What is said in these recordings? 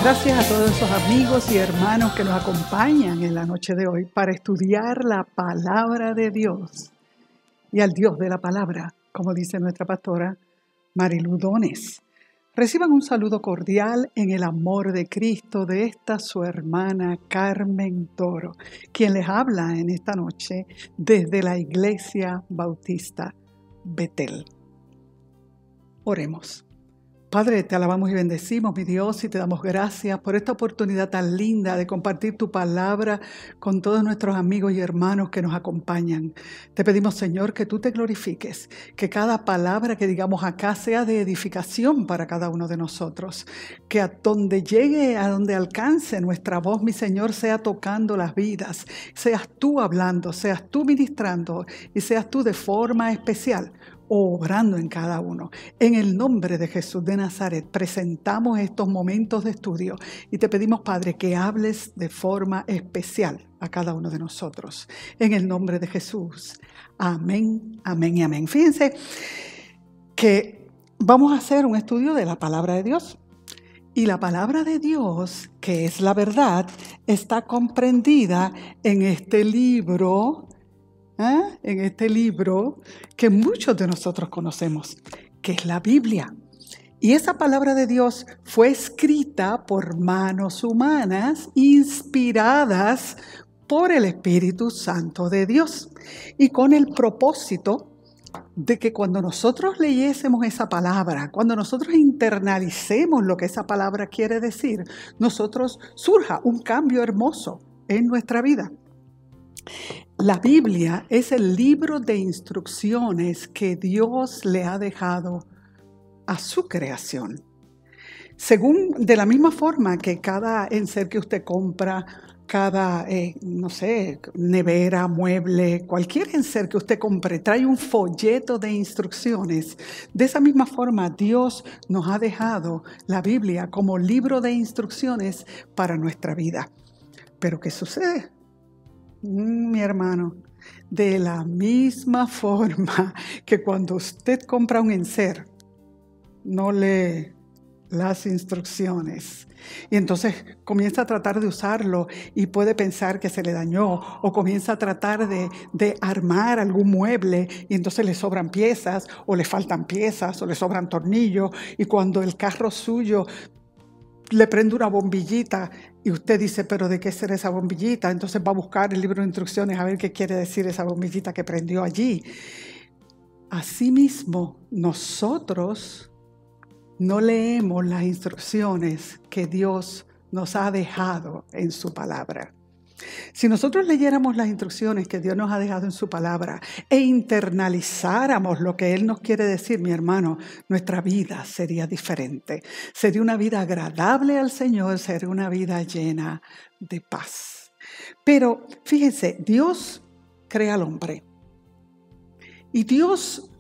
Gracias a todos esos amigos y hermanos que nos acompañan en la noche de hoy para estudiar la palabra de Dios y al Dios de la palabra, como dice nuestra pastora Marilu Dones. Reciban un saludo cordial en el amor de Cristo de esta su hermana Carmen Toro, quien les habla en esta noche desde la Iglesia Bautista Betel. Oremos. Padre, te alabamos y bendecimos, mi Dios, y te damos gracias por esta oportunidad tan linda de compartir tu palabra con todos nuestros amigos y hermanos que nos acompañan. Te pedimos, Señor, que tú te glorifiques, que cada palabra que digamos acá sea de edificación para cada uno de nosotros, que a donde llegue, a donde alcance nuestra voz, mi Señor, sea tocando las vidas, seas tú hablando, seas tú ministrando y seas tú de forma especial obrando en cada uno. En el nombre de Jesús de Nazaret presentamos estos momentos de estudio y te pedimos, Padre, que hables de forma especial a cada uno de nosotros. En el nombre de Jesús. Amén, amén y amén. Fíjense que vamos a hacer un estudio de la palabra de Dios. Y la palabra de Dios, que es la verdad, está comprendida en este libro que muchos de nosotros conocemos, que es la Biblia. Y esa palabra de Dios fue escrita por manos humanas, inspiradas por el Espíritu Santo de Dios, y con el propósito de que cuando nosotros leyésemos esa palabra, cuando nosotros internalicemos lo que esa palabra quiere decir, nosotros surja un cambio hermoso en nuestra vida. La Biblia es el libro de instrucciones que Dios le ha dejado a su creación. De la misma forma que cada enser que usted compra, cada, nevera, mueble, cualquier enser que usted compre, trae un folleto de instrucciones. De esa misma forma, Dios nos ha dejado la Biblia como libro de instrucciones para nuestra vida. Pero ¿qué sucede? Mi hermano, de la misma forma que cuando usted compra un enser, no lee las instrucciones y entonces comienza a tratar de usarlo y puede pensar que se le dañó, o comienza a tratar de armar algún mueble y entonces le sobran piezas o le faltan piezas o le sobran tornillos, y cuando el carro suyo le prende una bombillita y usted dice, ¿pero de qué será esa bombillita? Entonces va a buscar el libro de instrucciones a ver qué quiere decir esa bombillita que prendió allí. Asimismo, nosotros no leemos las instrucciones que Dios nos ha dejado en su palabra. Si nosotros leyéramos las instrucciones que Dios nos ha dejado en su palabra e internalizáramos lo que Él nos quiere decir, mi hermano, nuestra vida sería diferente. Sería una vida agradable al Señor, sería una vida llena de paz. Pero fíjense, Dios crea al hombre y Dios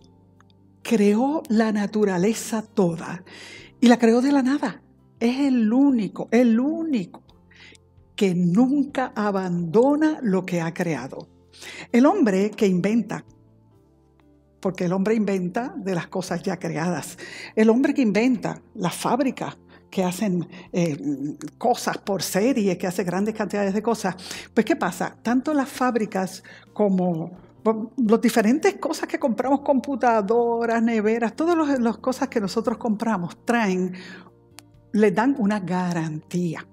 creó la naturaleza toda y la creó de la nada. Es el único que nunca abandona lo que ha creado. El hombre que inventa, porque el hombre inventa de las cosas ya creadas. El hombre que inventa, las fábricas que hacen cosas por serie, que hace grandes cantidades de cosas. Pues ¿qué pasa? Tanto las fábricas como las diferentes cosas que compramos, computadoras, neveras, todas las cosas que nosotros compramos le dan una garantía,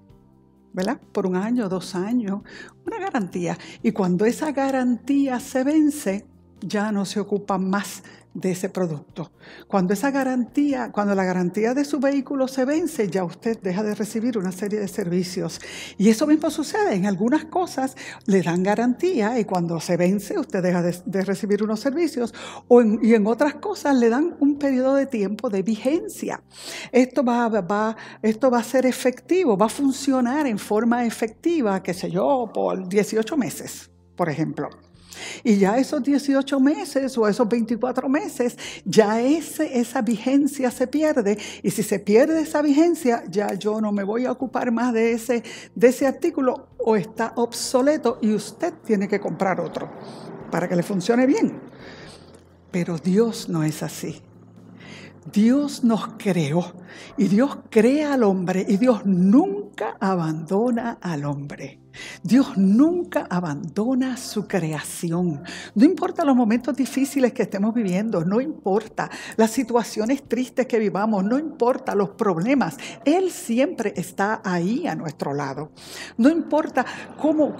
¿verdad? Por 1 año, 2 años, una garantía. Y cuando esa garantía se vence, ya no se ocupan más de ese producto. Cuando la garantía de su vehículo se vence, ya usted deja de recibir una serie de servicios. Y eso mismo sucede. En algunas cosas le dan garantía y cuando se vence, usted deja de recibir unos servicios. Y en otras cosas le dan un periodo de tiempo de vigencia. Esto va a ser efectivo, va a funcionar en forma efectiva, qué sé yo, por 18 meses, por ejemplo. Y ya esos 18 meses o esos 24 meses, ya esa vigencia se pierde. Y si se pierde esa vigencia, ya yo no me voy a ocupar más de ese artículo, o está obsoleto y usted tiene que comprar otro para que le funcione bien. Pero Dios no es así. Dios nos creó y Dios crea al hombre y Dios nunca nunca abandona al hombre. Dios nunca abandona su creación. No importa los momentos difíciles que estemos viviendo, no importa las situaciones tristes que vivamos, no importa los problemas. Él siempre está ahí a nuestro lado. No importa cómo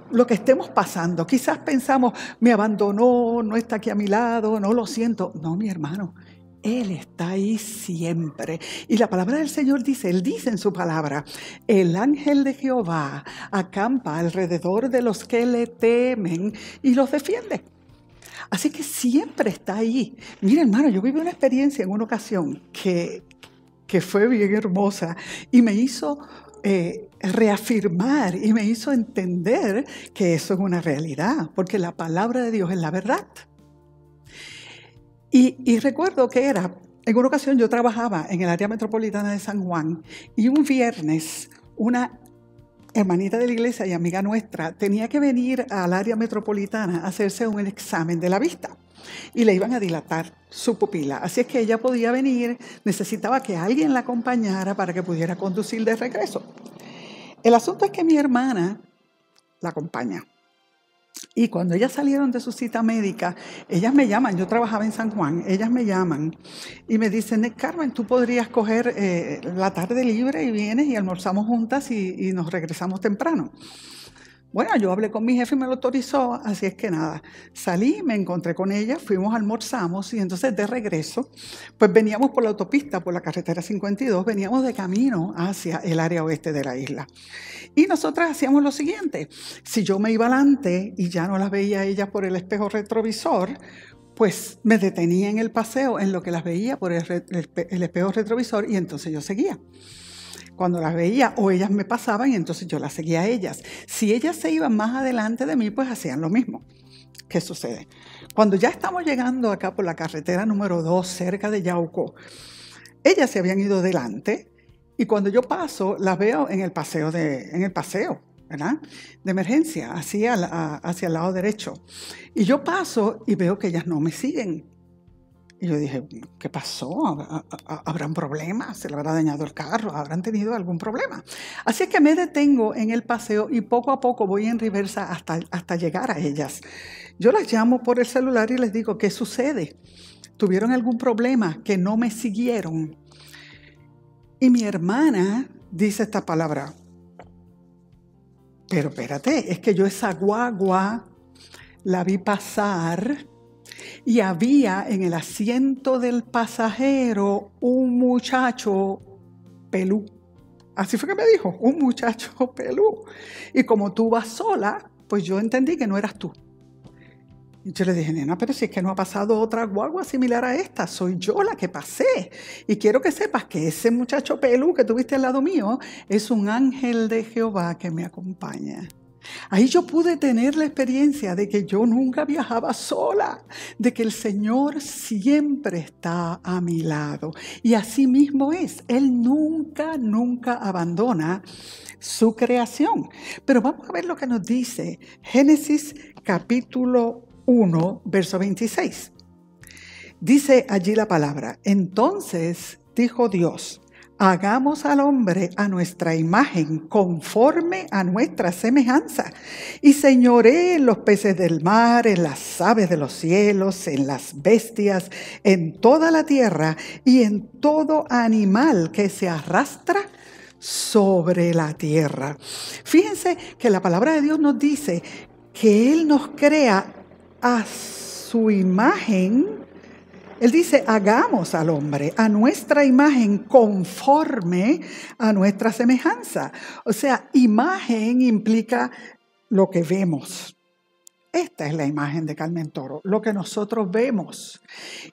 lo que estemos pasando. Quizás pensamos, me abandonó, no está aquí a mi lado, no lo siento. No, mi hermano. Él está ahí siempre. Y la palabra del Señor dice, Él dice en su palabra, el ángel de Jehová acampa alrededor de los que le temen y los defiende. Así que siempre está ahí. Mira, hermano, yo viví una experiencia en una ocasión que fue bien hermosa y me hizo reafirmar y me hizo entender que eso es una realidad, porque la palabra de Dios es la verdad. Y recuerdo que en una ocasión yo trabajaba en el área metropolitana de San Juan y un viernes una hermanita de la iglesia y amiga nuestra tenía que venir al área metropolitana a hacerse un examen de la vista y le iban a dilatar su pupila. Así es que ella podía venir, necesitaba que alguien la acompañara para que pudiera conducir de regreso. El asunto es que mi hermana la acompaña. Y cuando ellas salieron de su cita médica, ellas me llaman, yo trabajaba en San Juan, ellas me llaman y me dicen, Carmen, tú podrías coger la tarde libre y vienes y almorzamos juntas y nos regresamos temprano. Bueno, yo hablé con mi jefe y me lo autorizó, así es que nada, salí, me encontré con ella, fuimos, almorzamos y entonces de regreso, pues veníamos por la autopista, por la carretera 52, veníamos de camino hacia el área oeste de la isla. Y nosotras hacíamos lo siguiente, si yo me iba adelante y ya no las veía a ellas por el espejo retrovisor, pues me detenía en el paseo en lo que las veía por el espejo retrovisor y entonces yo seguía. Cuando las veía o ellas me pasaban y entonces yo las seguía a ellas. Si ellas se iban más adelante de mí, pues hacían lo mismo. ¿Qué sucede? Cuando ya estamos llegando acá por la carretera número 2, cerca de Yauco, ellas se habían ido delante y cuando yo paso, las veo en el paseo, ¿verdad? De emergencia, hacia el lado derecho. Y yo paso y veo que ellas no me siguen. Y yo dije, ¿qué pasó? ¿Habrán problemas? ¿Se le habrá dañado el carro? ¿Habrán tenido algún problema? Así es que me detengo en el paseo y poco a poco voy en reversa hasta llegar a ellas. Yo las llamo por el celular y les digo, ¿qué sucede? ¿Tuvieron algún problema que no me siguieron? Y mi hermana dice esta palabra, pero espérate, es que yo esa guagua la vi pasar y había en el asiento del pasajero un muchacho pelú. Así fue que me dijo, un muchacho pelú. Y como tú vas sola, pues yo entendí que no eras tú. Y yo le dije, nena, pero si es que no ha pasado otra guagua similar a esta, soy yo la que pasé. Y quiero que sepas que ese muchacho pelú que tuviste al lado mío es un ángel de Jehová que me acompaña. Ahí yo pude tener la experiencia de que yo nunca viajaba sola, de que el Señor siempre está a mi lado. Y así mismo es, Él nunca abandona su creación. Pero vamos a ver lo que nos dice Génesis capítulo 1, verso 26. Dice allí la palabra, entonces dijo Dios, hagamos al hombre a nuestra imagen, conforme a nuestra semejanza, y señoree en los peces del mar, en las aves de los cielos, en las bestias, en toda la tierra y en todo animal que se arrastra sobre la tierra. Fíjense que la palabra de Dios nos dice que Él nos crea a su imagen. Él dice, hagamos al hombre a nuestra imagen conforme a nuestra semejanza. O sea, imagen implica lo que vemos. Esta es la imagen de Carmen Toro, lo que nosotros vemos.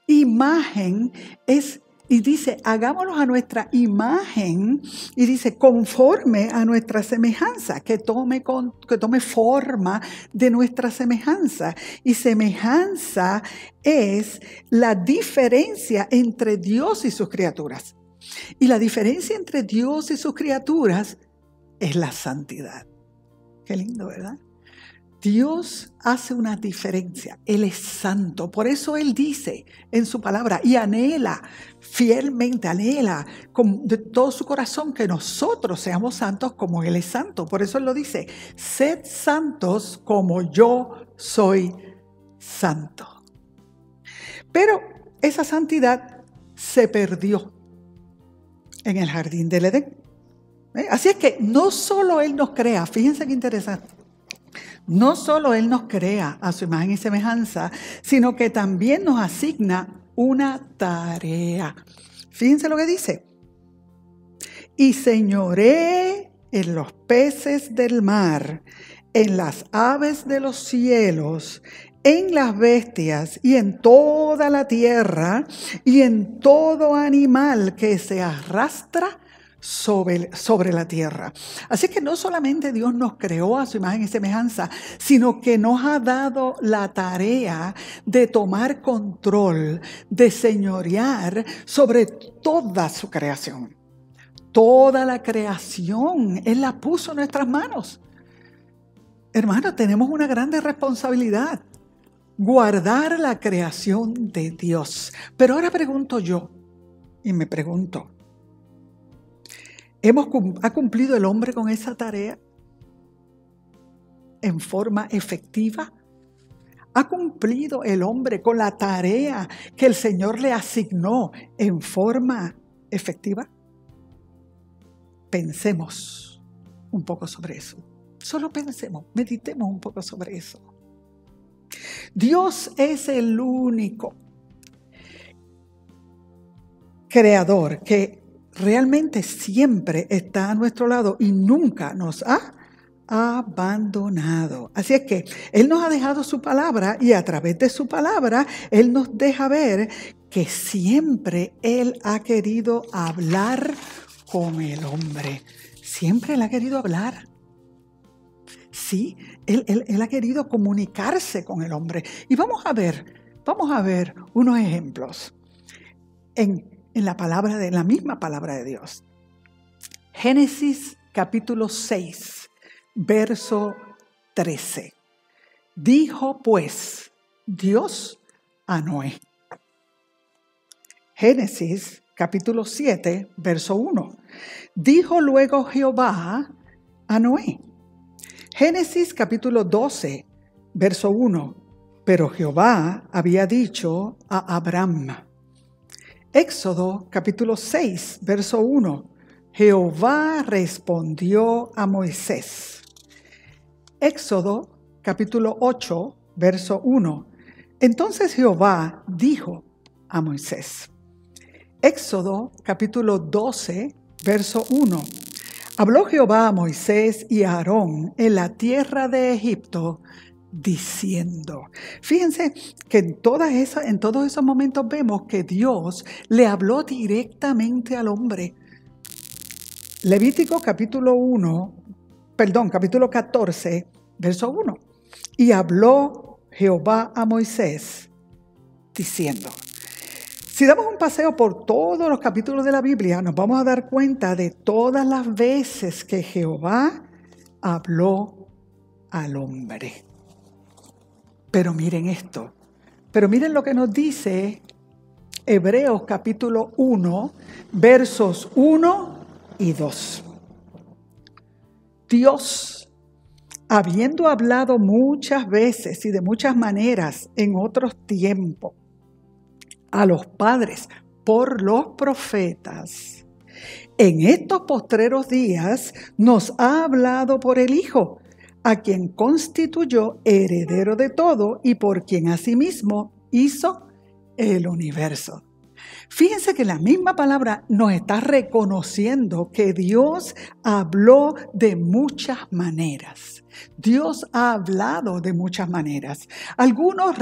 Imagen es, y dice, hagámoslos a nuestra imagen, y dice, conforme a nuestra semejanza, que tome forma de nuestra semejanza. Y semejanza es la diferencia entre Dios y sus criaturas. Y la diferencia entre Dios y sus criaturas es la santidad. Qué lindo, ¿verdad? Dios hace una diferencia. Él es santo. Por eso Él dice en su palabra y anhela fielmente, anhela de todo su corazón que nosotros seamos santos como Él es santo. Por eso Él lo dice, sed santos como yo soy santo. Pero esa santidad se perdió en el jardín del Edén. Así es que no solo Él nos crea, fíjense qué interesante, no solo Él nos crea a su imagen y semejanza, sino que también nos asigna una tarea. Fíjense lo que dice. Y señoré en los peces del mar, en las aves de los cielos, en las bestias y en toda la tierra y en todo animal que se arrastra sobre la tierra. Así que no solamente Dios nos creó a su imagen y semejanza, sino que nos ha dado la tarea de tomar control, de señorear sobre toda su creación. Toda la creación, Él la puso en nuestras manos. Hermanos, tenemos una grande responsabilidad. Guardar la creación de Dios. Pero ahora pregunto yo, y me pregunto, ¿ha cumplido el hombre con esa tarea en forma efectiva? ¿Ha cumplido el hombre con la tarea que el Señor le asignó en forma efectiva? Pensemos un poco sobre eso. Solo pensemos, meditemos un poco sobre eso. Dios es el único creador que realmente siempre está a nuestro lado y nunca nos ha abandonado. Así es que Él nos ha dejado su palabra y a través de su palabra Él nos deja ver que siempre Él ha querido hablar con el hombre. Siempre Él ha querido hablar. Sí, él ha querido comunicarse con el hombre. Y vamos a ver unos ejemplos en la misma palabra de Dios. Génesis capítulo 6, verso 13. Dijo pues Dios a Noé. Génesis capítulo 7, verso 1. Dijo luego Jehová a Noé. Génesis capítulo 12, verso 1. Pero Jehová había dicho a Abraham. Éxodo capítulo 6, verso 1. Jehová respondió a Moisés. Éxodo capítulo 8, verso 1. Entonces Jehová dijo a Moisés. Éxodo capítulo 12, verso 1. Habló Jehová a Moisés y a Aarón en la tierra de Egipto, diciendo. Fíjense que en todos esos momentos vemos que Dios le habló directamente al hombre. Levítico capítulo 14, verso 1. Y habló Jehová a Moisés, diciendo. Si damos un paseo por todos los capítulos de la Biblia, nos vamos a dar cuenta de todas las veces que Jehová habló al hombre. Pero miren esto, miren lo que nos dice Hebreos capítulo 1, versos 1 y 2. Dios, habiendo hablado muchas veces y de muchas maneras en otros tiempos, a los padres por los profetas, en estos postreros días nos ha hablado por el Hijo, a quien constituyó heredero de todo y por quien asimismo hizo el universo. Fíjense que la misma palabra nos está reconociendo que Dios habló de muchas maneras. Dios ha hablado de muchas maneras. Algunos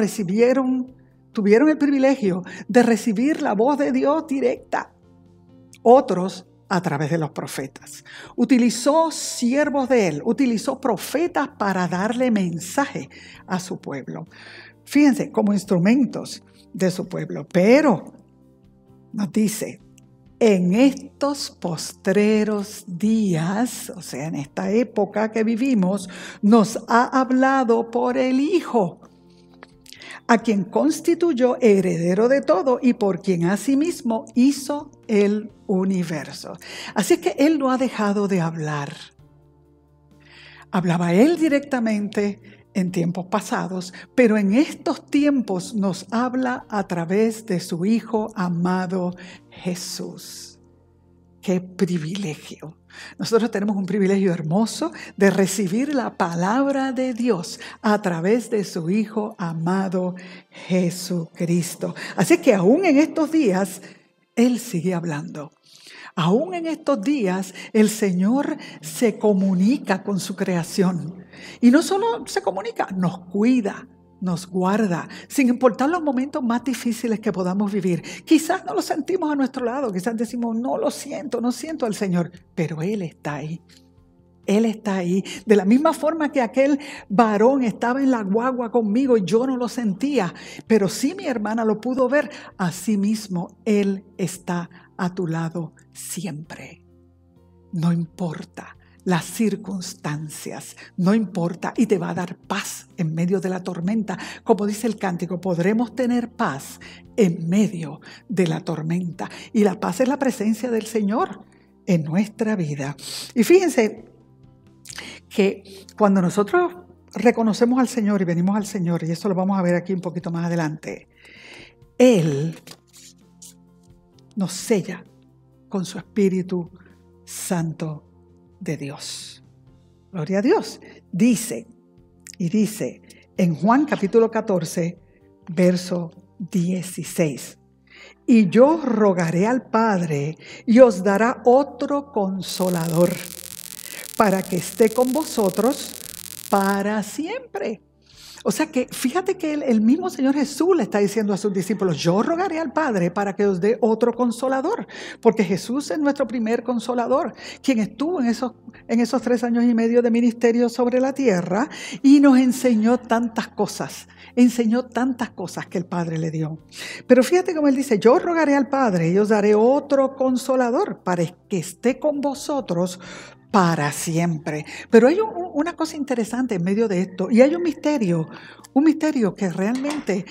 tuvieron el privilegio de recibir la voz de Dios directa. Otros a través de los profetas. Utilizó siervos de Él, utilizó profetas para darle mensaje a su pueblo. Fíjense, como instrumentos de su pueblo. Pero nos dice en estos postreros días, o sea, en esta época que vivimos, nos ha hablado por el Hijo, a quien constituyó heredero de todo y por quien asimismo hizo el universo. Así es que Él no ha dejado de hablar. Hablaba Él directamente en tiempos pasados, pero en estos tiempos nos habla a través de su Hijo amado Jesús. ¡Qué privilegio! Nosotros tenemos un privilegio hermoso de recibir la palabra de Dios a través de su Hijo amado Jesucristo. Así que aún en estos días, Él sigue hablando. Aún en estos días, el Señor se comunica con su creación. Y no solo se comunica, nos cuida, nos guarda, sin importar los momentos más difíciles que podamos vivir. Quizás no lo sentimos a nuestro lado, quizás decimos, no lo siento, no siento al Señor, pero Él está ahí. Él está ahí. De la misma forma que aquel varón estaba en la guagua conmigo y yo no lo sentía, pero sí mi hermana lo pudo ver, así mismo Él está a tu lado siempre. No importa las circunstancias, no importa, y te va a dar paz en medio de la tormenta. Como dice el cántico, podremos tener paz en medio de la tormenta. Y la paz es la presencia del Señor en nuestra vida. Y fíjense que cuando nosotros reconocemos al Señor y venimos al Señor, y eso lo vamos a ver aquí un poquito más adelante, Él nos sella con su Espíritu Santo de Dios. Gloria a Dios. Dice en Juan capítulo 14, verso 16. Y yo rogaré al Padre y os dará otro consolador para que esté con vosotros para siempre. O sea que fíjate que el mismo Señor Jesús le está diciendo a sus discípulos, yo rogaré al Padre para que os dé otro consolador, porque Jesús es nuestro primer consolador, quien estuvo en esos 3 años y medio de ministerio sobre la tierra y nos enseñó tantas cosas que el Padre le dio. Pero fíjate cómo Él dice, yo rogaré al Padre y os daré otro consolador para que esté con vosotros para siempre. Pero hay una cosa interesante en medio de esto, y hay un misterio que realmente,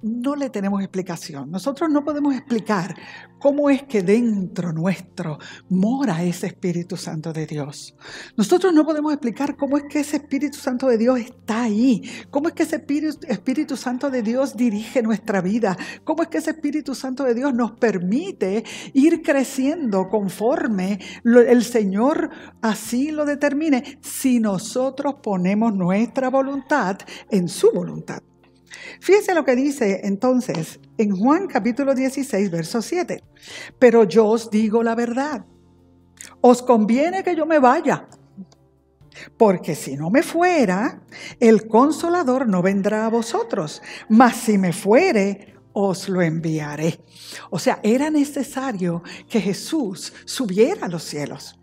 no le tenemos explicación. Nosotros no podemos explicar cómo es que dentro nuestro mora ese Espíritu Santo de Dios. Nosotros no podemos explicar cómo es que ese Espíritu Santo de Dios está ahí, cómo es que ese Espíritu Santo de Dios dirige nuestra vida, cómo es que ese Espíritu Santo de Dios nos permite ir creciendo conforme el Señor así lo determine, si nosotros ponemos nuestra voluntad en su voluntad. Fíjense lo que dice entonces en Juan capítulo 16, verso 7. Pero yo os digo la verdad, os conviene que yo me vaya, porque si no me fuera, el Consolador no vendrá a vosotros, mas si me fuere, os lo enviaré. O sea, era necesario que Jesús subiera a los cielos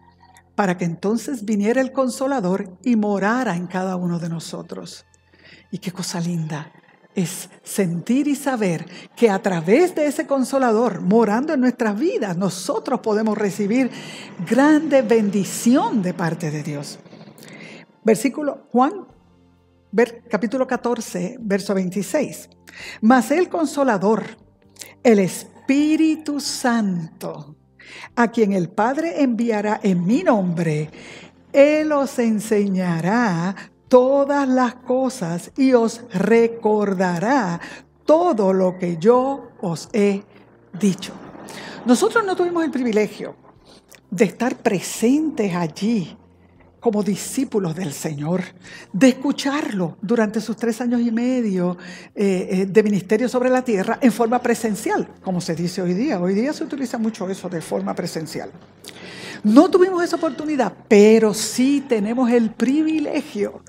para que entonces viniera el Consolador y morara en cada uno de nosotros. Y qué cosa linda es sentir y saber que a través de ese Consolador morando en nuestras vidas, nosotros podemos recibir grande bendición de parte de Dios. Juan, capítulo 14, verso 26. Mas el Consolador, el Espíritu Santo, a quien el Padre enviará en mi nombre, Él os enseñará todas las cosas y os recordará todo lo que yo os he dicho. Nosotros no tuvimos el privilegio de estar presentes allí como discípulos del Señor, de escucharlo durante sus 3 años y medio de ministerio sobre la tierra en forma presencial, como se dice hoy día. Hoy día se utiliza mucho eso de forma presencial. No tuvimos esa oportunidad, pero sí tenemos el privilegio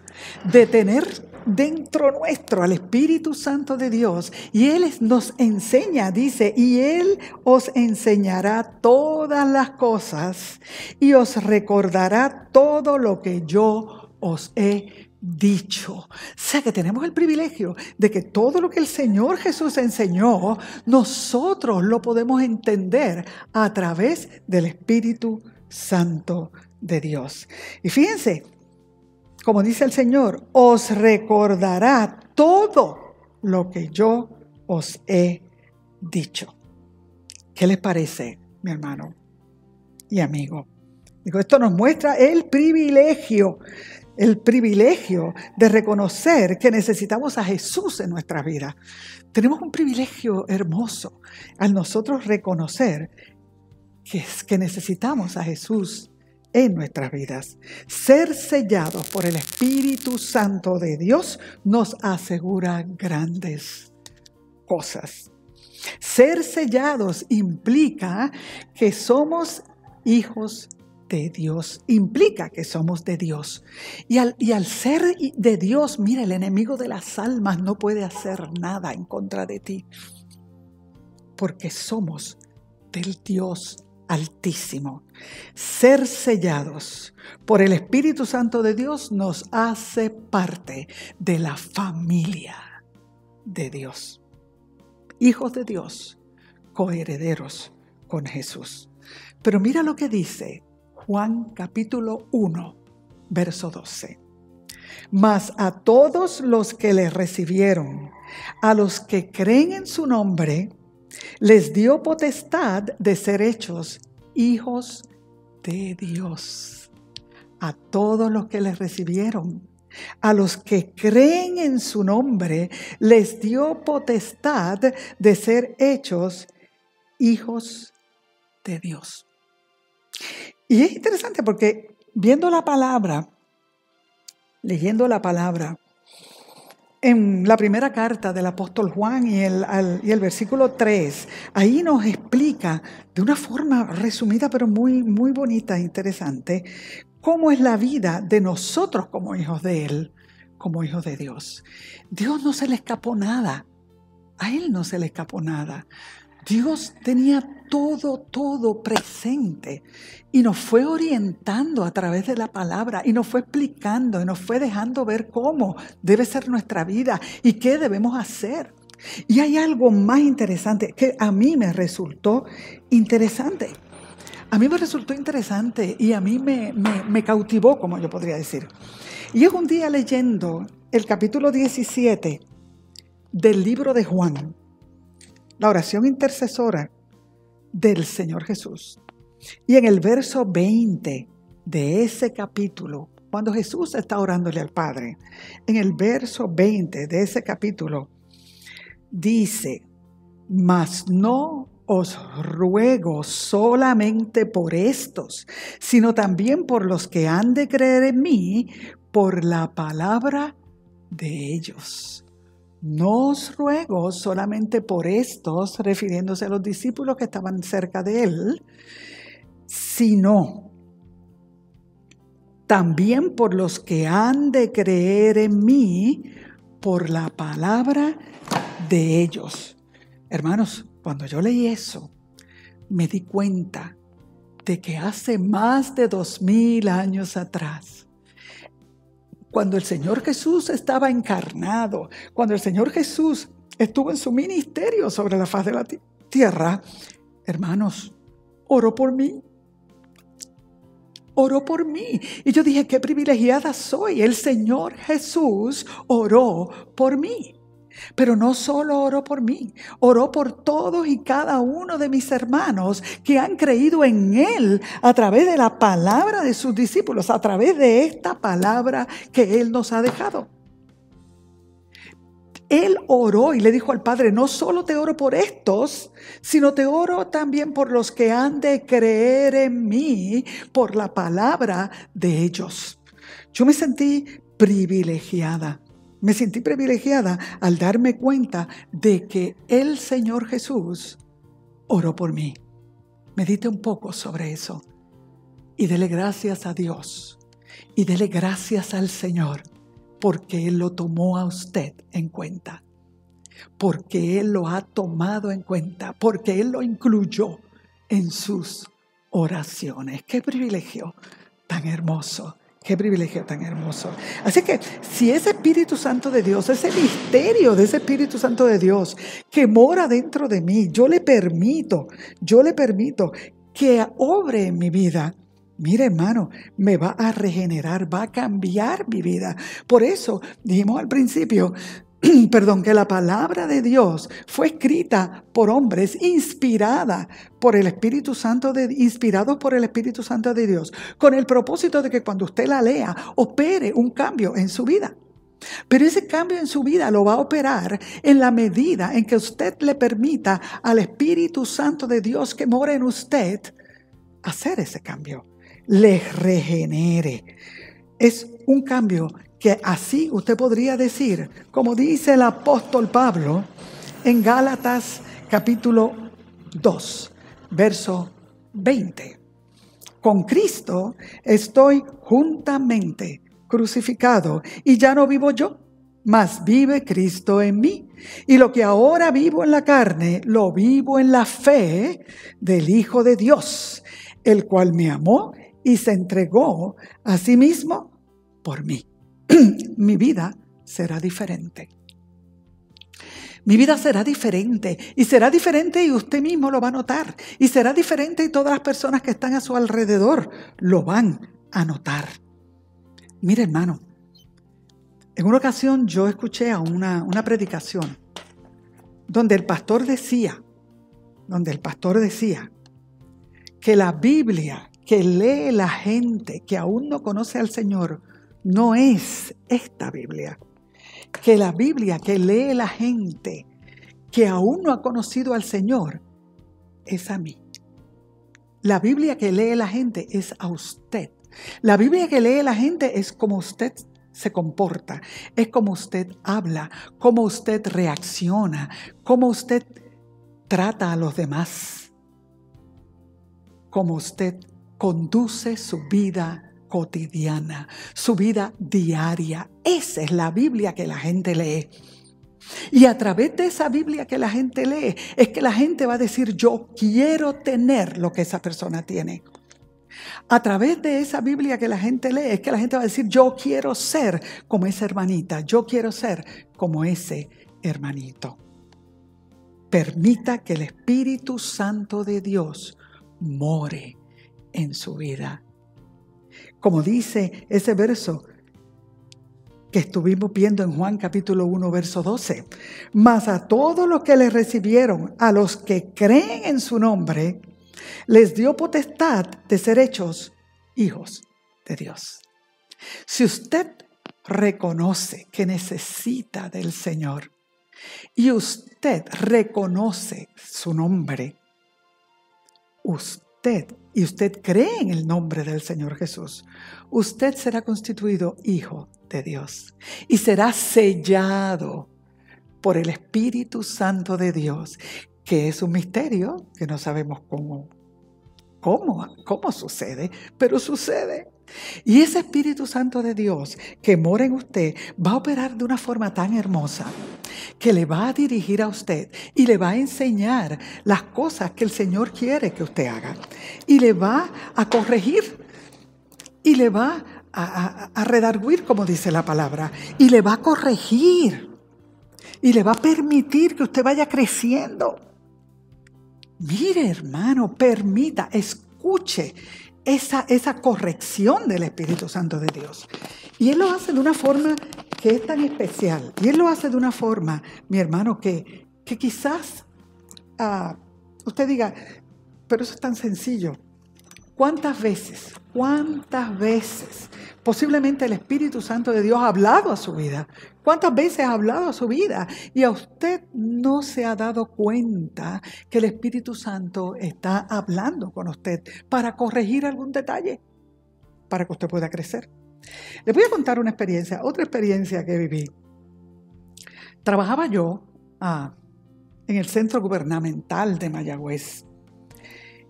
de tener dentro nuestro al Espíritu Santo de Dios, y Él nos enseña, dice, y Él os enseñará todas las cosas y os recordará todo lo que yo os he dicho. O sea que tenemos el privilegio de que todo lo que el Señor Jesús enseñó, nosotros lo podemos entender a través del Espíritu Santo de Dios. Y fíjense, como dice el Señor, os recordará todo lo que yo os he dicho. ¿Qué les parece, mi hermano y amigo? Digo, esto nos muestra el privilegio de reconocer que necesitamos a Jesús en nuestra vida. Tenemos un privilegio hermoso al nosotros reconocer que necesitamos a Jesús en nuestras vidas. Ser sellados por el Espíritu Santo de Dios nos asegura grandes cosas. Ser sellados implica que somos hijos de Dios, implica que somos de Dios. Y al ser de Dios, mira, el enemigo de las almas no puede hacer nada en contra de ti, porque somos del Dios Altísimo. Ser sellados por el Espíritu Santo de Dios nos hace parte de la familia de Dios. Hijos de Dios, coherederos con Jesús. Pero mira lo que dice Juan capítulo 1, verso 12. Mas a todos los que le recibieron, a los que creen en su nombre, les dio potestad de ser hechos hijos de Dios. A todos los que les recibieron, a los que creen en su nombre, les dio potestad de ser hechos hijos de Dios. Y es interesante porque viendo la palabra, leyendo la palabra, en la primera carta del apóstol Juan y el versículo 3, ahí nos explica de una forma resumida pero muy, muy bonita e interesante cómo es la vida de nosotros como hijos de Él, como hijos de Dios. Dios no se le escapó nada, a Él no se le escapó nada. Dios tenía todo presente y nos fue orientando a través de la palabra y nos fue explicando y nos fue dejando ver cómo debe ser nuestra vida y qué debemos hacer. Y hay algo más interesante que a mí me resultó interesante. Y a mí me cautivó, como yo podría decir. Y es un día leyendo el capítulo 17 del libro de Juan, la oración intercesora del Señor Jesús. Y en el verso 20 de ese capítulo, cuando Jesús está orándole al Padre, en el verso 20 de ese capítulo, dice, mas no os ruego solamente por estos, sino también por los que han de creer en mí por la palabra de ellos. No os ruego solamente por estos, refiriéndose a los discípulos que estaban cerca de él, sino también por los que han de creer en mí por la palabra de ellos. Hermanos, cuando yo leí eso, me di cuenta de que hace más de 2000 años atrás, cuando el Señor Jesús estaba encarnado, cuando el Señor Jesús estuvo en su ministerio sobre la faz de la tierra, hermanos, oró por mí. Oró por mí. Y yo dije, qué privilegiada soy. El Señor Jesús oró por mí. Pero no solo oró por mí, oró por todos y cada uno de mis hermanos que han creído en Él a través de la palabra de sus discípulos, a través de esta palabra que Él nos ha dejado. Él oró y le dijo al Padre, no solo te oro por estos, sino te oro también por los que han de creer en mí por la palabra de ellos. Yo me sentí privilegiada. Me sentí privilegiada al darme cuenta de que el Señor Jesús oró por mí. Medite un poco sobre eso y dele gracias a Dios y dele gracias al Señor porque Él lo tomó a usted en cuenta, porque Él lo ha tomado en cuenta, porque Él lo incluyó en sus oraciones. ¡Qué privilegio tan hermoso Qué privilegio tan hermoso. Así que si ese Espíritu Santo de Dios, ese misterio de ese Espíritu Santo de Dios que mora dentro de mí, yo le permito que obre en mi vida, mire, hermano, me va a regenerar, va a cambiar mi vida. Por eso dijimos al principio, que la palabra de Dios fue escrita por hombres inspirados por el Espíritu Santo de Dios, con el propósito de que cuando usted la lea, opere un cambio en su vida. Pero ese cambio en su vida lo va a operar en la medida en que usted le permita al Espíritu Santo de Dios que mora en usted hacer ese cambio, le regenere. Es un cambio que así usted podría decir, como dice el apóstol Pablo en Gálatas capítulo 2, verso 20. Con Cristo estoy juntamente crucificado y ya no vivo yo, mas vive Cristo en mí. Y lo que ahora vivo en la carne, lo vivo en la fe del Hijo de Dios, el cual me amó y se entregó a sí mismo por mí. Mi vida será diferente. Mi vida será diferente y será diferente y usted mismo lo va a notar. Y será diferente y todas las personas que están a su alrededor lo van a notar. Mire, hermano, en una ocasión yo escuché a una predicación donde el pastor decía que la Biblia que lee la gente que aún no conoce al Señor no es esta Biblia. Que la Biblia que lee la gente que aún no ha conocido al Señor es a mí. La Biblia que lee la gente es a usted. La Biblia que lee la gente es como usted se comporta, es como usted habla, cómo usted reacciona, cómo usted trata a los demás, cómo usted conduce su vida cotidiana, su vida diaria. Esa es la Biblia que la gente lee. Y a través de esa Biblia que la gente lee, es que la gente va a decir, yo quiero tener lo que esa persona tiene. A través de esa Biblia que la gente lee, es que la gente va a decir, yo quiero ser como esa hermanita, yo quiero ser como ese hermanito. Permita que el Espíritu Santo de Dios more en su vida. Como dice ese verso que estuvimos viendo en Juan capítulo 1, verso 12. Mas a todos los que le recibieron, a los que creen en su nombre, les dio potestad de ser hechos hijos de Dios. Si usted reconoce que necesita del Señor y usted reconoce su nombre, y usted cree en el nombre del Señor Jesús, usted será constituido hijo de Dios y será sellado por el Espíritu Santo de Dios, que es un misterio que no sabemos cómo sucede, pero sucede. Y ese Espíritu Santo de Dios que mora en usted va a operar de una forma tan hermosa que le va a dirigir a usted y le va a enseñar las cosas que el Señor quiere que usted haga. Y le va a corregir y le va a redarguir, como dice la palabra, y le va a corregir y le va a permitir que usted vaya creciendo. Mire, hermano, permita, escuche esa corrección del Espíritu Santo de Dios. Y Él lo hace de una forma que es tan especial. Y Él lo hace de una forma, mi hermano, que quizás usted diga, pero eso es tan sencillo. ¿Cuántas veces posiblemente el Espíritu Santo de Dios ha hablado a su vida? ¿Cuántas veces ha hablado a su vida? Y a usted no se ha dado cuenta que el Espíritu Santo está hablando con usted para corregir algún detalle, para que usted pueda crecer. Les voy a contar otra experiencia que viví. Trabajaba yo en el centro gubernamental de Mayagüez.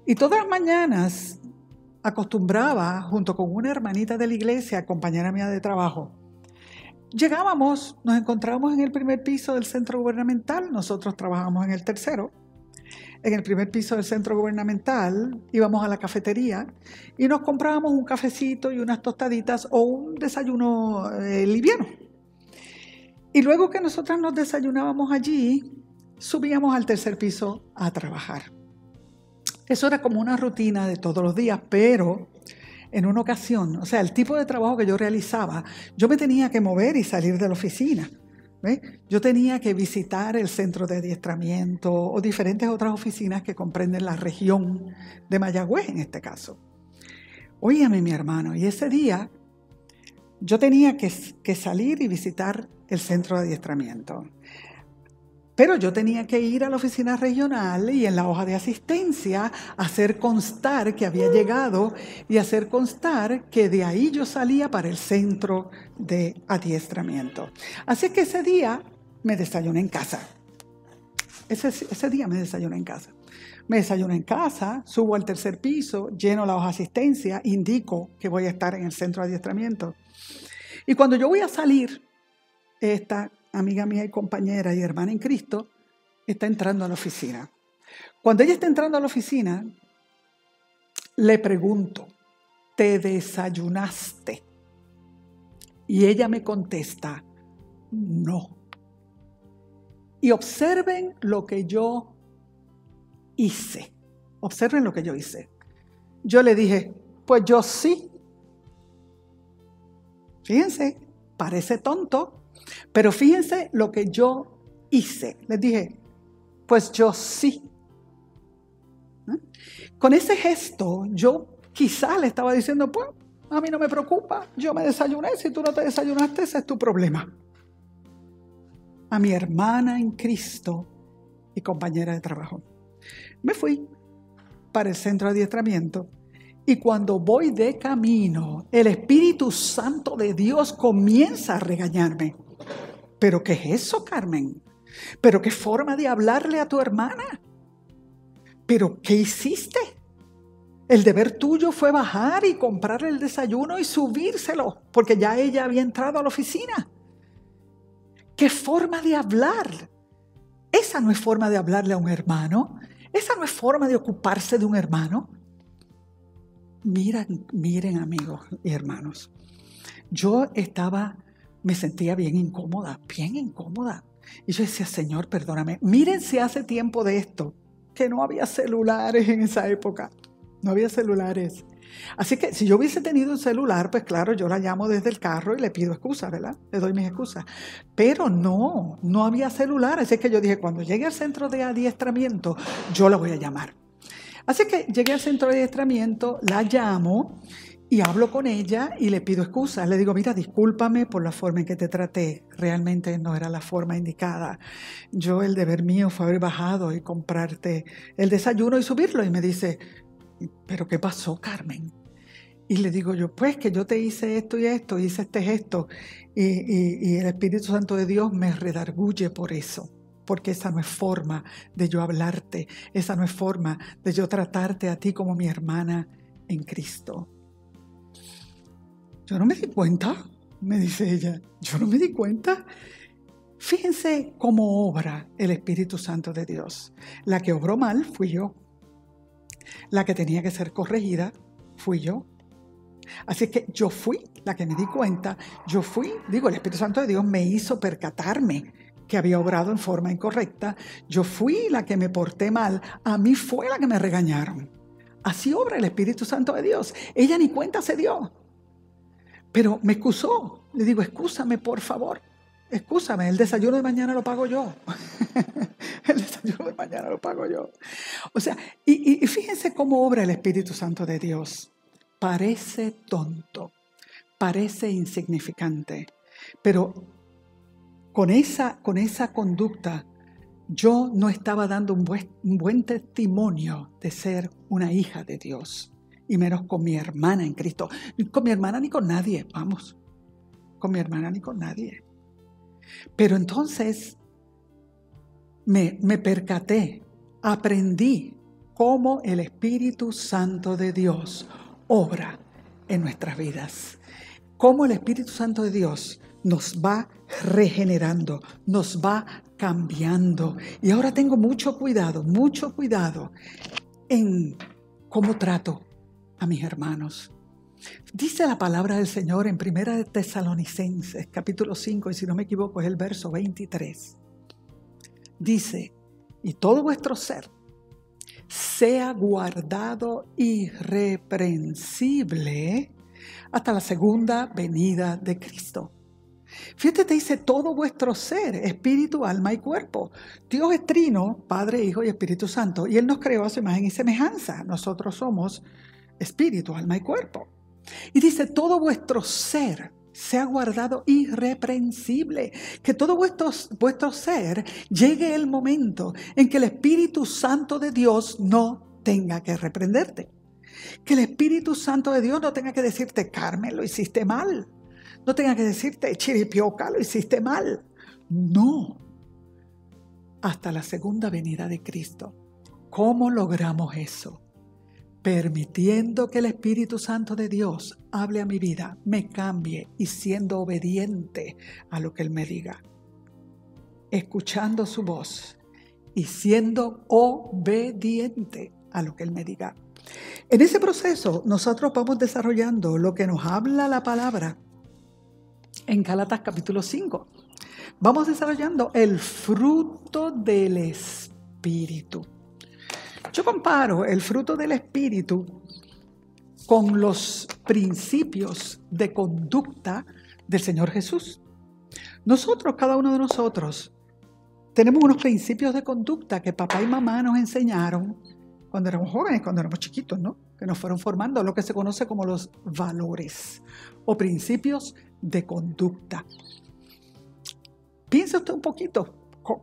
Y todas las mañanas acostumbraba, junto con una hermanita de la iglesia, compañera mía de trabajo. Llegábamos, nos encontrábamos en el primer piso del centro gubernamental, nosotros trabajábamos en el tercero, en el primer piso del centro gubernamental, íbamos a la cafetería y nos comprábamos un cafecito y unas tostaditas o un desayuno liviano. Y luego que nosotras nos desayunábamos allí, subíamos al tercer piso a trabajar. Eso era como una rutina de todos los días, pero en una ocasión, o sea, el tipo de trabajo que yo realizaba, yo me tenía que mover y salir de la oficina. ¿Ves? Yo tenía que visitar el centro de adiestramiento o diferentes otras oficinas que comprenden la región de Mayagüez en este caso. Óyeme, mi hermano, y ese día yo tenía que salir y visitar el centro de adiestramiento. Pero yo tenía que ir a la oficina regional y en la hoja de asistencia hacer constar que había llegado y hacer constar que de ahí yo salía para el centro de adiestramiento. Así que ese día me desayuné en casa. Ese día me desayuné en casa. Me desayuné en casa, subo al tercer piso, lleno la hoja de asistencia, indico que voy a estar en el centro de adiestramiento. Y cuando yo voy a salir, esta amiga mía y compañera y hermana en Cristo está entrando a la oficina. Cuando ella está entrando a la oficina, le pregunto, ¿te desayunaste? Y ella me contesta, no. Y observen lo que yo hice. Observen lo que yo hice. Yo le dije, pues yo sí. Fíjense, parece tonto. Pero fíjense lo que yo hice. Les dije, pues yo sí. Con ese gesto, yo quizá le estaba diciendo, pues a mí no me preocupa, yo me desayuné, si tú no te desayunaste, ese es tu problema. A mi hermana en Cristo y compañera de trabajo. Me fui para el centro de adiestramiento y cuando voy de camino, el Espíritu Santo de Dios comienza a regañarme. ¿Pero qué es eso, Carmen? ¿Pero qué forma de hablarle a tu hermana? ¿Pero qué hiciste? El deber tuyo fue bajar y comprarle el desayuno y subírselo, porque ya ella había entrado a la oficina. ¿Qué forma de hablar? Esa no es forma de hablarle a un hermano. Esa no es forma de ocuparse de un hermano. Miren amigos y hermanos. Yo me sentía bien incómoda. Y yo decía, Señor, perdóname. Miren si hace tiempo de esto, que no había celulares en esa época. No había celulares. Así que si yo hubiese tenido un celular, pues claro, yo la llamo desde el carro y le pido excusas, ¿verdad? Le doy mis excusas. Pero no había celular. Así que yo dije, cuando llegue al centro de adiestramiento, yo la voy a llamar. Así que llegué al centro de adiestramiento, la llamo y hablo con ella y le pido excusas. Le digo, mira, discúlpame por la forma en que te traté. Realmente no era la forma indicada. El deber mío fue haber bajado y comprarte el desayuno y subirlo. Y me dice, ¿pero qué pasó, Carmen? Y le digo yo, pues que yo te hice esto y esto, hice este gesto. Y el Espíritu Santo de Dios me redarguye por eso. Porque esa no es forma de yo hablarte. Esa no es forma de yo tratarte a ti como mi hermana en Cristo. Yo no me di cuenta, me dice ella. Yo no me di cuenta. Fíjense cómo obra el Espíritu Santo de Dios. La que obró mal fui yo. La que tenía que ser corregida fui yo. Así que yo fui la que me di cuenta. El Espíritu Santo de Dios me hizo percatarme que había obrado en forma incorrecta. Yo fui la que me porté mal. A mí fue la que me regañaron. Así obra el Espíritu Santo de Dios. Ella ni cuenta se dio. Pero me excusó. Le digo, excúsame, por favor. Excúsame, el desayuno de mañana lo pago yo. El desayuno de mañana lo pago yo. O sea, y fíjense cómo obra el Espíritu Santo de Dios. Parece tonto, parece insignificante, pero con esa conducta yo no estaba dando un buen testimonio de ser una hija de Dios, y menos con mi hermana en Cristo. Con mi hermana ni con nadie, vamos, con mi hermana ni con nadie. Pero entonces me percaté, aprendí cómo el Espíritu Santo de Dios obra en nuestras vidas. Cómo el Espíritu Santo de Dios nos va regenerando, nos va cambiando. Y ahora tengo mucho cuidado en cómo trato a mis hermanos. Dice la palabra del Señor en 1 Tesalonicenses, capítulo 5, y si no me equivoco es el verso 23. Dice, y todo vuestro ser sea guardado irreprensible hasta la segunda venida de Cristo. Fíjate, te dice todo vuestro ser, espíritu, alma y cuerpo. Dios es trino, Padre, Hijo y Espíritu Santo, y Él nos creó a su imagen y semejanza. Nosotros somos espíritu, alma y cuerpo. Y dice, todo vuestro ser sea guardado irreprensible. Que todo vuestro ser llegue el momento en que el Espíritu Santo de Dios no tenga que reprenderte. Que el Espíritu Santo de Dios no tenga que decirte, Carmen, lo hiciste mal. No tenga que decirte, Chiripioca, lo hiciste mal. No. Hasta la segunda venida de Cristo. ¿Cómo logramos eso? Permitiendo que el Espíritu Santo de Dios hable a mi vida, me cambie y siendo obediente a lo que Él me diga. Escuchando su voz y siendo obediente a lo que Él me diga. En ese proceso nosotros vamos desarrollando lo que nos habla la palabra en Gálatas capítulo 5. Vamos desarrollando el fruto del Espíritu. Yo comparo el fruto del Espíritu con los principios de conducta del Señor Jesús. Nosotros, cada uno de nosotros, tenemos unos principios de conducta que papá y mamá nos enseñaron cuando éramos jóvenes, cuando éramos chiquitos, ¿no? Que nos fueron formando lo que se conoce como los valores o principios de conducta. Piensa usted un poquito,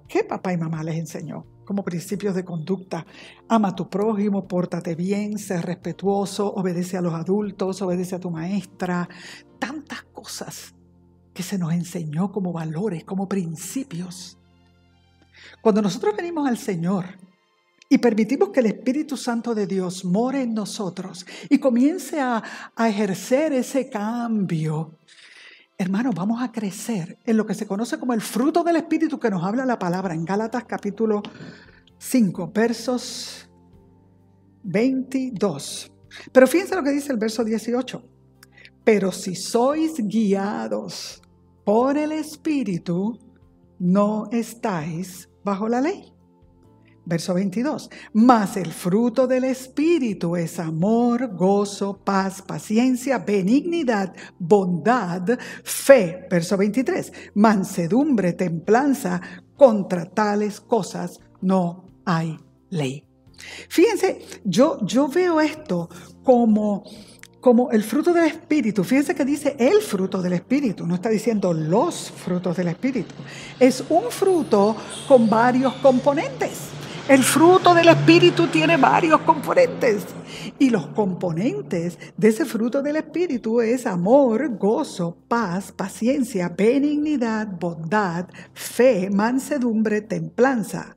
¿qué papá y mamá les enseñó como principios de conducta? Ama a tu prójimo, pórtate bien, sé respetuoso, obedece a los adultos, obedece a tu maestra. Tantas cosas que se nos enseñó como valores, como principios. Cuando nosotros venimos al Señor y permitimos que el Espíritu Santo de Dios more en nosotros y comience a ejercer ese cambio, hermanos, vamos a crecer en lo que se conoce como el fruto del Espíritu que nos habla la palabra en Gálatas capítulo 5, versos 22. Pero fíjense lo que dice el verso 18. Pero si sois guiados por el Espíritu, no estáis bajo la ley. Verso 22. Mas el fruto del Espíritu es amor, gozo, paz, paciencia, benignidad, bondad, fe. Verso 23. Mansedumbre, templanza, contra tales cosas no hay ley. Fíjense, yo veo esto como el fruto del Espíritu. Fíjense que dice el fruto del Espíritu, no está diciendo los frutos del Espíritu. Es un fruto con varios componentes. El fruto del Espíritu tiene varios componentes. Y los componentes de ese fruto del Espíritu es amor, gozo, paz, paciencia, benignidad, bondad, fe, mansedumbre, templanza.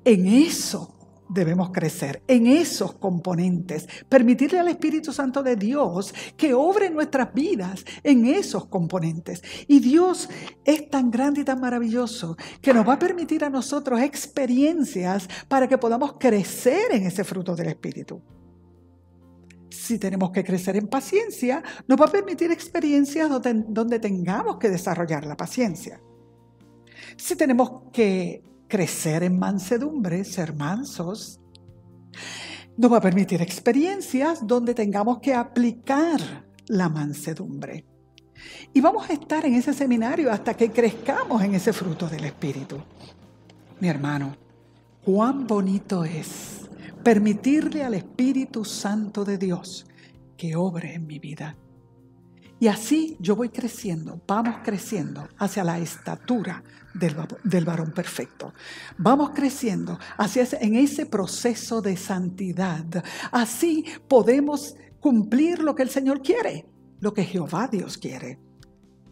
En eso debemos crecer, en esos componentes, permitirle al Espíritu Santo de Dios que obre en nuestras vidas en esos componentes. Y Dios es tan grande y tan maravilloso que nos va a permitir a nosotros experiencias para que podamos crecer en ese fruto del Espíritu. Si tenemos que crecer en paciencia, nos va a permitir experiencias donde tengamos que desarrollar la paciencia. Si tenemos que crecer en mansedumbre, ser mansos, nos va a permitir experiencias donde tengamos que aplicar la mansedumbre. Y vamos a estar en ese seminario hasta que crezcamos en ese fruto del Espíritu. Mi hermano, cuán bonito es permitirle al Espíritu Santo de Dios que obre en mi vida. Y así yo voy creciendo, vamos creciendo hacia la estatura del varón perfecto. Vamos creciendo en ese proceso de santidad. Así podemos cumplir lo que el Señor quiere, lo que Jehová Dios quiere,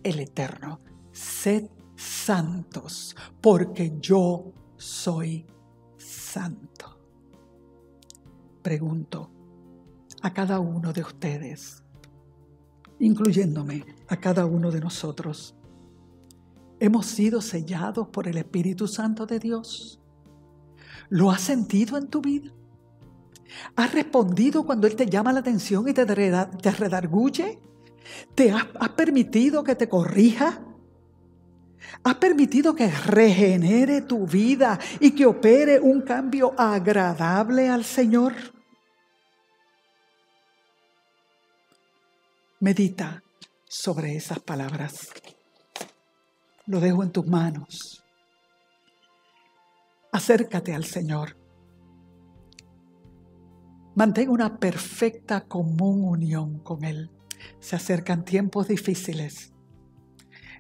el eterno. Sed santos, porque yo soy santo. Pregunto a cada uno de ustedes, incluyéndome a cada uno de nosotros. ¿Hemos sido sellados por el Espíritu Santo de Dios? ¿Lo has sentido en tu vida? ¿Has respondido cuando Él te llama la atención y te redarguye? ¿Has permitido que te corrija? ¿Has permitido que regenere tu vida y que opere un cambio agradable al Señor? Medita sobre esas palabras. Lo dejo en tus manos. Acércate al Señor. Mantén una perfecta común unión con Él. Se acercan tiempos difíciles.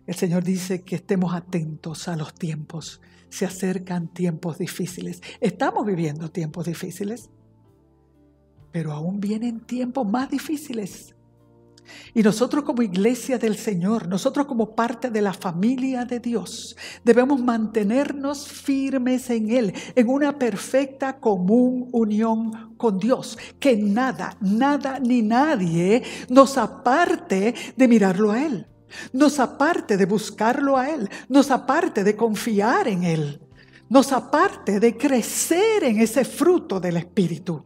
El Señor dice que estemos atentos a los tiempos. Se acercan tiempos difíciles. Estamos viviendo tiempos difíciles, pero aún vienen tiempos más difíciles. Y nosotros como iglesia del Señor, nosotros como parte de la familia de Dios, debemos mantenernos firmes en Él, en una perfecta común unión con Dios. Que nada ni nadie nos aparte de mirarlo a Él, nos aparte de buscarlo a Él, nos aparte de confiar en Él, nos aparte de crecer en ese fruto del Espíritu.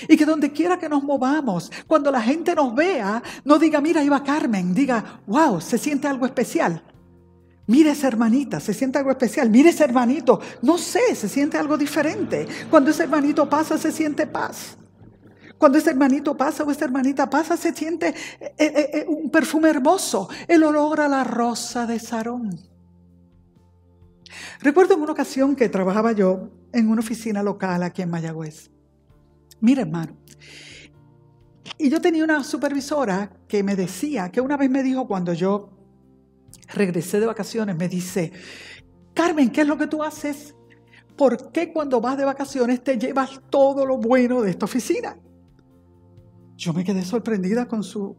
Y que donde quiera que nos movamos, cuando la gente nos vea, no diga, mira, ahí va Carmen, diga, wow, se siente algo especial. Mira esa hermanita, se siente algo especial. Mira ese hermanito, no sé, se siente algo diferente. Cuando ese hermanito pasa, se siente paz. Cuando ese hermanito pasa o esa hermanita pasa, se siente un perfume hermoso, el olor a la rosa de Sarón. Recuerdo en una ocasión que trabajaba yo en una oficina local aquí en Mayagüez. Mira, hermano, y yo tenía una supervisora que me decía, que una vez me dijo cuando yo regresé de vacaciones, me dice, Carmen, ¿qué es lo que tú haces? ¿Por qué cuando vas de vacaciones te llevas todo lo bueno de esta oficina? Yo me quedé sorprendida con su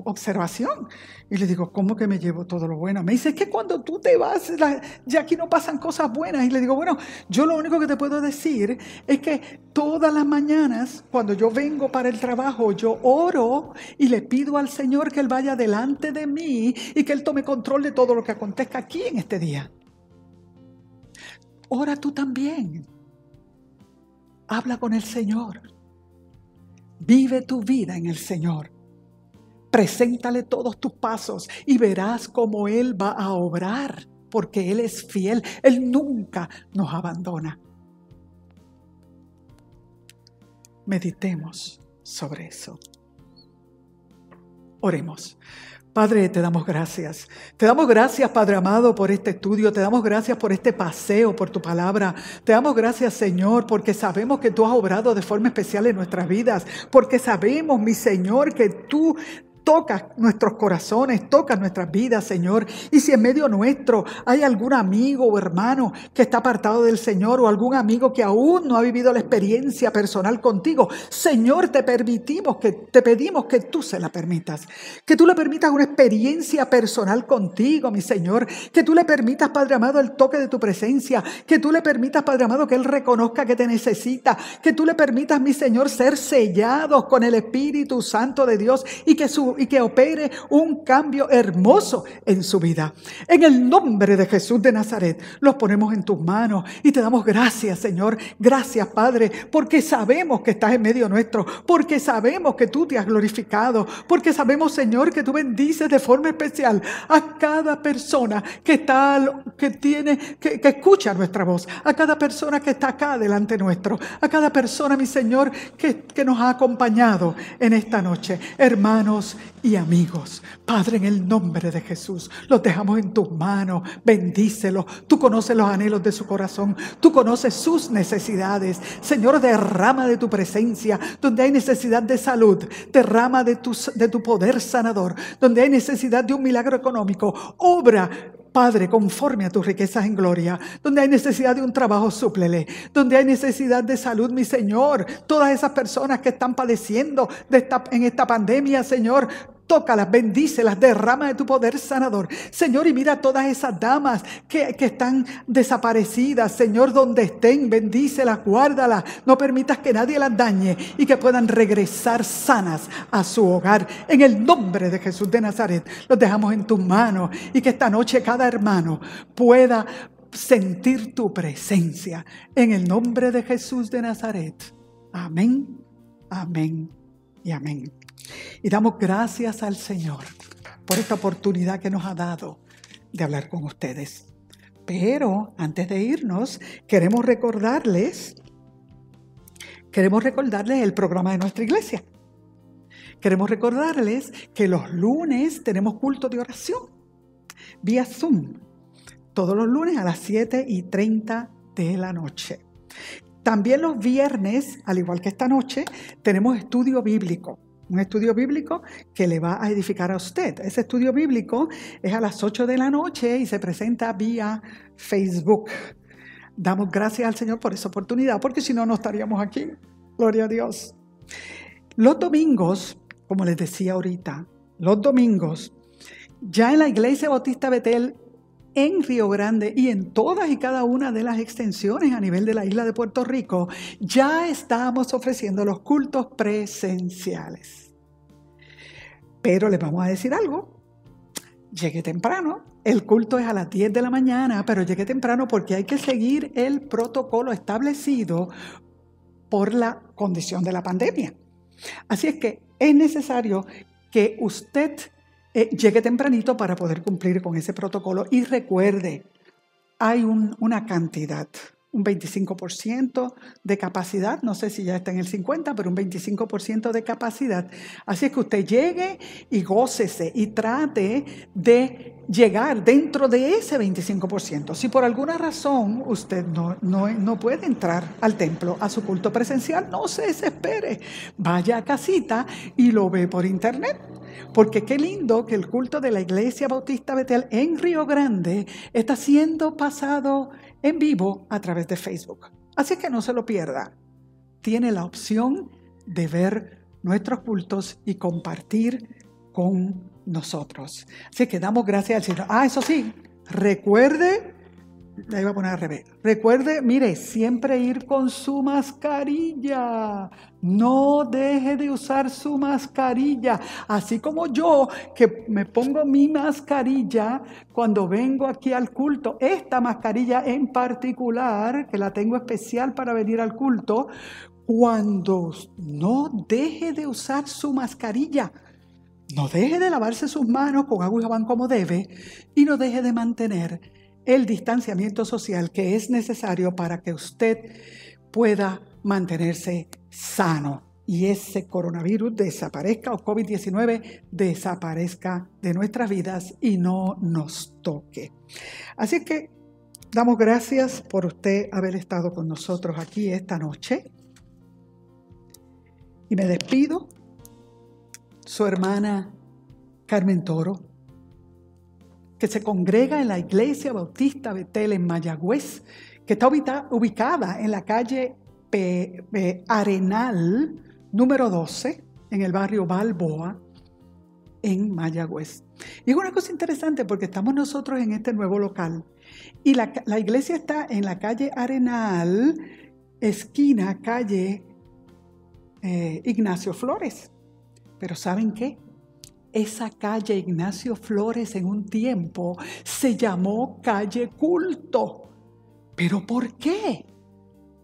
observación. Y le digo, ¿cómo que me llevo todo lo bueno? Me dice, es que cuando tú te vas, ya aquí no pasan cosas buenas. Y le digo, bueno, yo lo único que te puedo decir es que todas las mañanas, cuando yo vengo para el trabajo, yo oro y le pido al Señor que Él vaya delante de mí y que Él tome control de todo lo que acontezca aquí en este día. Ora tú también. Habla con el Señor. Vive tu vida en el Señor. Preséntale todos tus pasos y verás cómo Él va a obrar, porque Él es fiel. Él nunca nos abandona. Meditemos sobre eso. Oremos. Padre, te damos gracias. Te damos gracias, Padre amado, por este estudio. Te damos gracias por este paseo, por tu palabra. Te damos gracias, Señor, porque sabemos que tú has obrado de forma especial en nuestras vidas. Porque sabemos, mi Señor, que tú tocas nuestros corazones, tocas nuestras vidas, Señor. Y si en medio nuestro hay algún amigo o hermano que está apartado del Señor, o algún amigo que aún no ha vivido la experiencia personal contigo, Señor, te pedimos que tú se la permitas. Que tú le permitas una experiencia personal contigo, mi Señor. Que tú le permitas, Padre amado, el toque de tu presencia. Que tú le permitas, Padre amado, que Él reconozca que te necesita. Que tú le permitas, mi Señor, ser sellados con el Espíritu Santo de Dios y que opere un cambio hermoso en su vida. En el nombre de Jesús de Nazaret, los ponemos en tus manos y te damos gracias, Señor. Gracias, Padre, porque sabemos que estás en medio nuestro, porque sabemos que tú te has glorificado, porque sabemos, Señor, que tú bendices de forma especial a cada persona que escucha nuestra voz, a cada persona que está acá delante nuestro, a cada persona, mi Señor, que nos ha acompañado en esta noche. Hermanos y amigos, Padre, en el nombre de Jesús, los dejamos en tus manos. Bendícelos. Tú conoces los anhelos de su corazón. Tú conoces sus necesidades. Señor, derrama de tu presencia. Donde hay necesidad de salud, derrama de tu poder sanador. Donde hay necesidad de un milagro económico, obra, Padre, conforme a tus riquezas en gloria. Donde hay necesidad de un trabajo, súplele. Donde hay necesidad de salud, mi Señor, todas esas personas que están padeciendo en esta pandemia, Señor, tócalas, bendícelas, derrama de tu poder sanador. Señor, y mira a todas esas damas que están desaparecidas. Señor, donde estén, bendícelas, guárdalas. No permitas que nadie las dañe y que puedan regresar sanas a su hogar. En el nombre de Jesús de Nazaret, los dejamos en tus manos y que esta noche cada hermano pueda sentir tu presencia. En el nombre de Jesús de Nazaret. Amén, amén y amén. Y damos gracias al Señor por esta oportunidad que nos ha dado de hablar con ustedes. Pero antes de irnos, queremos recordarles el programa de nuestra iglesia. Queremos recordarles que los lunes tenemos culto de oración vía Zoom. Todos los lunes a las 7:30 de la noche. También los viernes, al igual que esta noche, tenemos estudio bíblico. Un estudio bíblico que le va a edificar a usted. Ese estudio bíblico es a las 8 de la noche y se presenta vía Facebook. Damos gracias al Señor por esa oportunidad, porque si no, no estaríamos aquí. Gloria a Dios. Los domingos, como les decía ahorita, los domingos, ya en la Iglesia Bautista Betel, en Río Grande y en todas y cada una de las extensiones a nivel de la isla de Puerto Rico, ya estamos ofreciendo los cultos presenciales. Pero les vamos a decir algo. Llegue temprano. El culto es a las 10 de la mañana, pero llegue temprano porque hay que seguir el protocolo establecido por la condición de la pandemia. Así es que es necesario que usted llegue tempranito para poder cumplir con ese protocolo. Y recuerde, hay una cantidad, un 25% de capacidad, no sé si ya está en el 50%, pero un 25% de capacidad. Así es que usted llegue y gócese y trate de llegar dentro de ese 25%. Si por alguna razón usted no puede entrar al templo, a su culto presencial, no se desespere. Vaya a casita y lo ve por internet. Porque qué lindo que el culto de la Iglesia Bautista Betel en Río Grande está siendo pasado en vivo a través de Facebook. Así que no se lo pierda. Tiene la opción de ver nuestros cultos y compartir con nosotros. Así que damos gracias al Señor. Eso sí, recuerde, la iba a poner al revés. Recuerde, mire, siempre ir con su mascarilla. No deje de usar su mascarilla. Así como yo, que me pongo mi mascarilla cuando vengo aquí al culto. Esta mascarilla en particular, que la tengo especial para venir al culto, cuando no deje de usar su mascarilla. No deje de lavarse sus manos con agua y jabón como debe y no deje de mantener el distanciamiento social que es necesario para que usted pueda mantenerse sano y ese coronavirus desaparezca o COVID-19 desaparezca de nuestras vidas y no nos toque. Así que damos gracias por usted haber estado con nosotros aquí esta noche y me despido. Su hermana Carmen Toro, que se congrega en la Iglesia Bautista Betel en Mayagüez, que está ubicada en la calle Arenal número 12, en el barrio Balboa, en Mayagüez. Y es una cosa interesante porque estamos nosotros en este nuevo local y la iglesia está en la calle Arenal, esquina calle Ignacio Flores. Pero ¿saben qué? Esa calle Ignacio Flores en un tiempo se llamó calle Culto. ¿Pero por qué?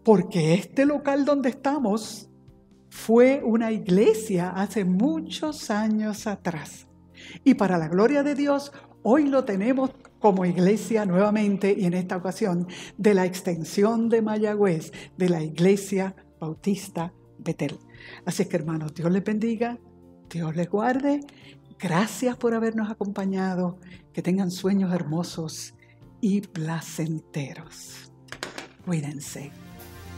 Porque este local donde estamos fue una iglesia hace muchos años atrás. Y para la gloria de Dios, hoy lo tenemos como iglesia nuevamente y en esta ocasión de la extensión de Mayagüez, de la Iglesia Bautista Betel. Así es que hermanos, Dios les bendiga. Dios les guarde. Gracias por habernos acompañado. Que tengan sueños hermosos y placenteros. Cuídense.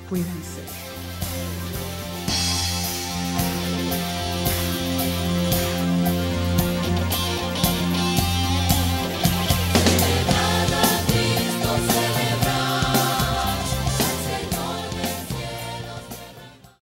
Cuídense.